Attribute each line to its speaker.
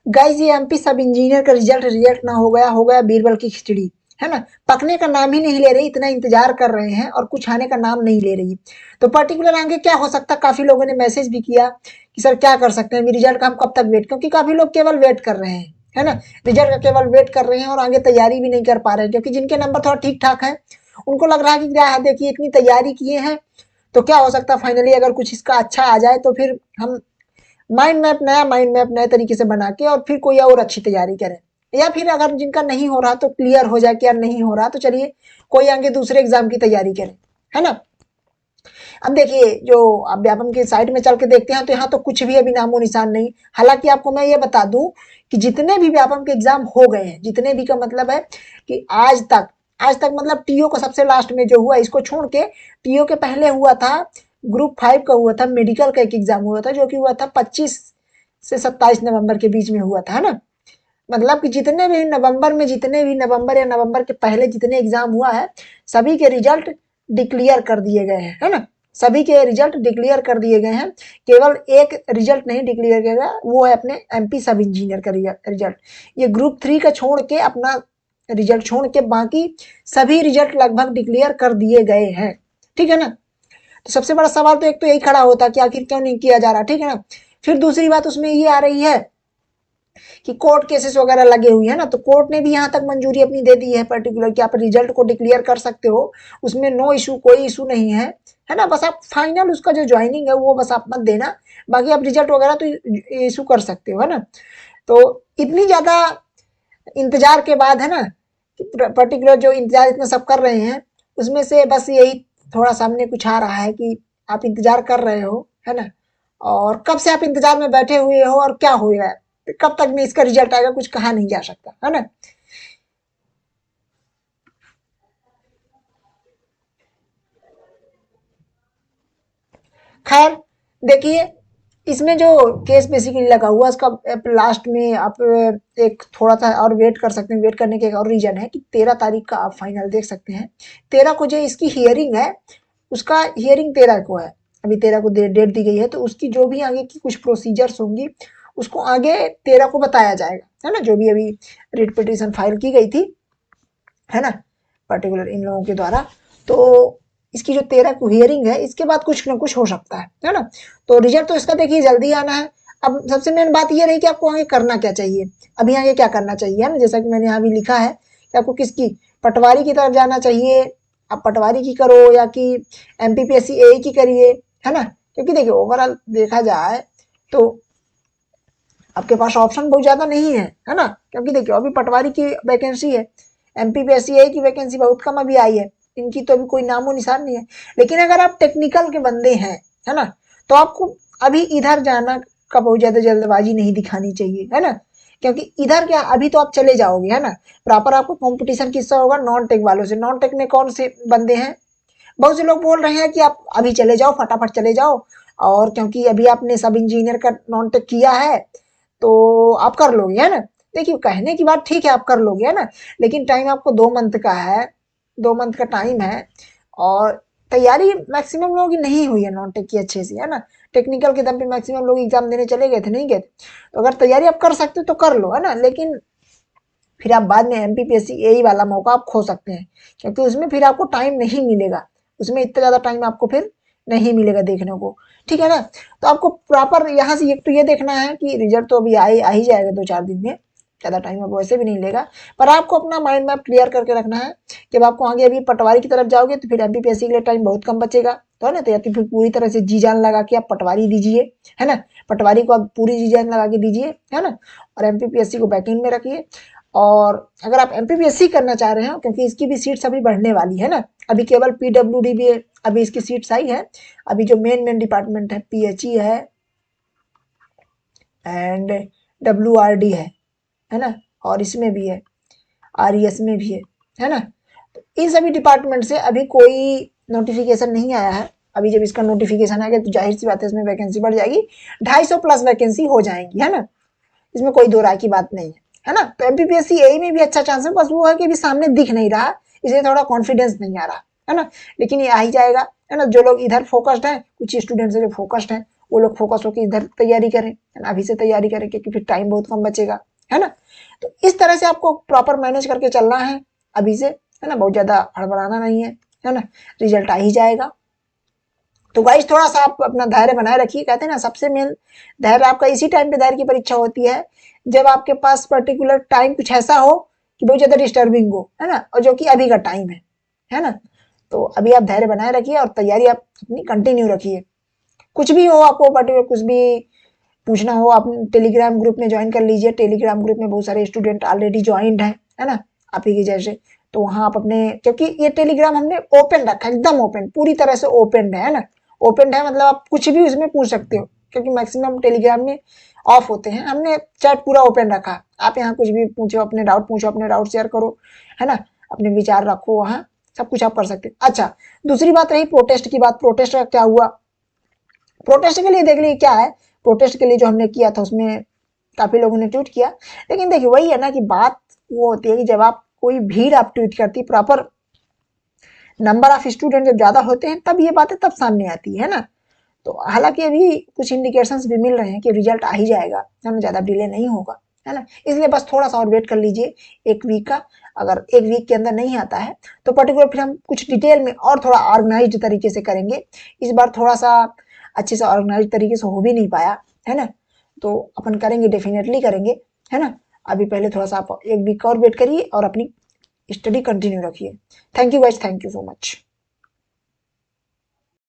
Speaker 1: Guys ये MP सब engineer का रिजल्ट ना हो गया बीरबल की खिचड़ी, है ना। पकने का नाम ही नहीं ले रही, इतना इंतजार कर रहे हैं और कुछ आने का नाम नहीं ले रही। तो पर्टिकुलर आगे क्या हो सकता है, काफी लोगों ने मैसेज भी किया कि सर क्या कर सकते हैं, रिजल्ट का हम कब तक वेट, क्योंकि काफी लोग केवल वेट कर रहे हैं, है ना। रिजल्ट का केवल वेट कर रहे हैं और आगे तैयारी भी नहीं कर पा रहे हैं, क्योंकि जिनके नंबर थोड़ा ठीक ठाक है उनको लग रहा है कि क्या देखिए इतनी तैयारी किए हैं तो क्या हो सकता है फाइनली अगर कुछ इसका अच्छा आ जाए तो फिर हम माइंड मैप नए तरीके से बना के और फिर कोई और अच्छी तैयारी करें, या फिर अगर जिनका नहीं हो रहा तो क्लियर हो जाए कि यार नहीं हो रहा तो चलिए कोई आगे दूसरे एग्जाम की तैयारी करें, है ना। अब देखिए जो आप व्यापम की साइट में चल के देखते हैं तो यहाँ तो कुछ भी अभी नामो निशान नहीं। हालांकि आपको मैं ये बता दूं कि जितने भी व्यापम के एग्जाम हो गए हैं, जितने भी का मतलब है कि आज तक मतलब टीओ को सबसे लास्ट में जो हुआ इसको छोड़ के, टीओ के पहले हुआ था ग्रुप 5 का, हुआ था मेडिकल का एक एग्जाम हुआ था जो कि हुआ था 25 से 27 नवंबर के बीच में हुआ था, है ना। मतलब कि जितने भी नवंबर या नवंबर के पहले जितने एग्जाम हुआ है सभी के रिजल्ट डिक्लेयर कर दिए गए हैं, है ना। सभी के रिजल्ट डिक्लेयर कर दिए गए हैं, केवल एक रिजल्ट नहीं डिक्लेयर किया गया, वो है अपने एमपी सब इंजीनियर का रिजल्ट। ये ग्रुप 3 का छोड़ के अपना रिजल्ट छोड़ के बाकी सभी रिजल्ट लगभग डिक्लेयर कर दिए गए हैं, ठीक है ना। तो सबसे बड़ा सवाल तो एक तो यही खड़ा होता है कि आखिर क्यों नहीं किया जा रहा, ठीक है ना। फिर दूसरी बात उसमें ये आ रही है कि कोर्ट केसेस वगैरह लगे हुए हैं ना, तो कोर्ट ने भी यहाँ तक मंजूरी अपनी दे दी है पर्टिकुलर कि आप रिजल्ट को डिक्लेयर कर सकते हो, उसमें नो इशू, कोई इशू नहीं है ना। बस आप फाइनल उसका जो ज्वाइनिंग है वो बस आप मत देना, बाकी आप रिजल्ट वगैरह तो इशू कर सकते हो, है ना। तो इतनी ज्यादा इंतजार के बाद, है ना, पर्टिकुलर जो इंतजार इतना सब कर रहे हैं उसमें से बस यही थोड़ा सामने कुछ आ रहा है कि आप इंतजार कर रहे हो, है ना। और कब से आप इंतजार में बैठे हुए हो और क्या हो रहा है, कब तक में इसका रिजल्ट आएगा कुछ कहा नहीं जा सकता, है ना। खैर देखिए इसमें जो केस बेसिकली लगा हुआ उसका लास्ट में आप एक थोड़ा सा और वेट कर सकते हैं। वेट करने के एक और रीजन है कि 13 तारीख का आप फाइनल देख सकते हैं। 13 को जो इसकी हियरिंग है उसका हियरिंग 13 को है, अभी 13 को डेट दी गई है, तो उसकी जो भी आगे की कुछ प्रोसीजर्स होंगी उसको आगे 13 को बताया जाएगा, है ना। जो भी अभी रिट पिटीशन फाइल की गई थी, है ना, पर्टिकुलर इन लोगों के द्वारा, तो इसकी जो 13 को हियरिंग है इसके बाद कुछ ना कुछ हो सकता है ना। तो रिजल्ट तो इसका देखिए जल्दी आना है। अब सबसे मेन बात ये रही कि आपको आगे करना क्या चाहिए, अभी आगे क्या करना चाहिए, है ना। जैसा कि मैंने यहाँ भी लिखा है कि आपको किसकी पटवारी की तरफ जाना चाहिए, आप पटवारी की करो या कि एमपीपीएससी ए की करिए, है ना। क्योंकि देखिए ओवरऑल देखा जाए तो आपके पास ऑप्शन बहुत ज्यादा नहीं है ना। क्योंकि देखिए अभी पटवारी की वैकेंसी है, एमपीपीएससी की वैकेंसी बहुत कम अभी आई है, इनकी तो अभी कोई नामो निशान नहीं है। लेकिन अगर आप टेक्निकल के बंदे हैं, है ना, तो आपको अभी इधर जाना का बहुत ज्यादा जल्दबाजी नहीं दिखानी चाहिए, है ना। क्योंकि इधर क्या अभी तो आप चले जाओगे, है ना। प्रॉपर आपको कंपटीशन किससे होगा, नॉन टेक वालों से। नॉन टेक में कौन से बंदे हैं, बहुत से लोग बोल रहे हैं कि आप अभी चले जाओ, फटाफट चले जाओ, और क्योंकि अभी आपने सब इंजीनियर का नॉन टेक किया है तो आप कर लोगे, है ना। देखिए कहने की बात ठीक है आप कर लोगे, है ना, लेकिन टाइम आपको 2 मंथ का है, 2 मंथ का टाइम है, और तैयारी मैक्सिमम लोगों की नहीं हुई है नॉन टेक की अच्छे से, है ना। टेक्निकल के दम पे मैक्सिमम लोग एग्जाम देने चले गए थे, नहीं गए थे। तो अगर तैयारी आप कर सकते हो तो कर लो, है ना, लेकिन फिर आप बाद में एमपीपीएससी यही वाला मौका आप खो सकते हैं, क्योंकि उसमें फिर आपको टाइम नहीं मिलेगा, उसमें इतना ज़्यादा टाइम आपको फिर नहीं मिलेगा देखने को, ठीक है ना। तो आपको प्रॉपर यहाँ से एक तो ये देखना है कि रिजल्ट तो अभी आ ही जाएगा 2-4 दिन में, ज़्यादा टाइम अब वैसे भी नहीं लेगा, पर आपको अपना माइंड मैप क्लियर करके रखना है कि अब आपको आगे अभी पटवारी की तरफ जाओगे तो फिर एमपीपीएससी के लिए टाइम बहुत कम बचेगा, तो है ना। तो या तो फिर पूरी तरह से जी जान लगा के आप पटवारी दीजिए, है ना, पटवारी को आप पूरी जी जान लगा के दीजिए, है ना, और एमपीपीएससी को बैकएंड में रखिए। और अगर आप एमपीपीएससी करना चाह रहे हो, क्योंकि इसकी भी सीट्स अभी बढ़ने वाली है ना, अभी केवल पीडब्ल्यूडी भी अभी इसकी सीट्स आई है, अभी जो मेन डिपार्टमेंट है पीएचई है एंड डब्ल्यूआरडी है ना, और इसमें भी है आरईएस में भी है ना। तो इन सभी डिपार्टमेंट से अभी कोई नोटिफिकेशन नहीं आया है। अभी जब इसका नोटिफिकेशन आएगा तो जाहिर सी बात है इसमें वैकेंसी बढ़ जाएगी, 250 प्लस वैकेंसी हो जाएंगी, है ना, इसमें कोई दो राय की बात नहीं है ना। तो एमपीपीएससी यही में भी अच्छा चांस है, बस वो है कि अभी सामने दिख नहीं रहा, इसलिए थोड़ा कॉन्फिडेंस नहीं आ रहा, है ना। लेकिन ये आ ही जाएगा, है ना। जो लोग इधर फोकस्ड हैं, कुछ स्टूडेंट्स जो फोकस्ड हैं वो लोग फोकस होकर इधर तैयारी करें, है ना, अभी से तैयारी करें क्योंकि फिर टाइम बहुत कम बचेगा, है ना। तो इस तरह से आपको प्रॉपर मैनेज करके चलना है अभी से, है ना, बहुत ज़्यादा हड़बड़ाना नहीं है ना, रिजल्ट आ ही जाएगा। तो गाइस थोड़ा सा आप अपना धैर्य बनाए रखिए। कहते हैं ना सबसे मेन धैर्य आपका इसी टाइम पे धैर्य की परीक्षा होती है जब आपके पास पर्टिकुलर टाइम कुछ ऐसा हो कि बहुत ज़्यादा डिस्टर्बिंग हो, है ना, और जो कि अभी का टाइम है ना। तो अभी आप धैर्य बनाए रखिए और तैयारी आप अपनी कंटिन्यू रखिए। कुछ भी हो आपको पर्टिकुलर कुछ भी पूछना हो आप टेलीग्राम ग्रुप में ज्वाइन कर लीजिए। टेलीग्राम ग्रुप में बहुत सारे स्टूडेंट ऑलरेडी ज्वाइंड हैं, है ना, आप ही के जैसे। तो वहाँ आप अपने, क्योंकि ये टेलीग्राम हमने ओपन रखा है, एकदम ओपन, पूरी तरह से ओपन है ना। ओपन है मतलब आप कुछ भी उसमें पूछ सकते हो, क्योंकि मैक्सिमम टेलीग्राम में ऑफ होते हैं। हमने चैट पूरा ओपन रखा, आप यहाँ कुछ भी पूछो, अपने डाउट पूछो, अपने डाउट शेयर करो, है ना, अपने विचार रखो, वहाँ सब कुछ आप कर सकते हो। अच्छा, दूसरी बात रही प्रोटेस्ट की बात। प्रोटेस्ट का क्या हुआ? प्रोटेस्ट के लिए देख लीजिए क्या है। प्रोटेस्ट के लिए जो हमने किया था उसमें काफी लोगों ने ट्वीट किया, लेकिन देखिए वही है ना कि बात वो होती है कि जब आप कोई भीड़ आप ट्वीट करती, प्रॉपर नंबर ऑफ स्टूडेंट जब ज्यादा होते हैं तब ये बातें तब सामने आती है ना। तो हालांकि अभी कुछ इंडिकेशंस भी मिल रहे हैं कि रिजल्ट आ ही जाएगा, है ना, ज्यादा डिले नहीं होगा, है ना। इसलिए बस थोड़ा सा और वेट कर लीजिए एक वीक का। अगर एक वीक के अंदर नहीं आता है तो पर्टिकुलर फिर हम कुछ डिटेल में और थोड़ा ऑर्गेनाइज्ड तरीके से करेंगे। इस बार थोड़ा सा अच्छे से ऑर्गेनाइज तरीके से हो भी नहीं पाया, है ना। तो अपन करेंगे, डेफिनेटली करेंगे, है ना। अभी पहले थोड़ा सा आप एक वीक और वेट करिए और अपनी स्टडी कंटिन्यू रखिए। Thank you guys, thank you so much.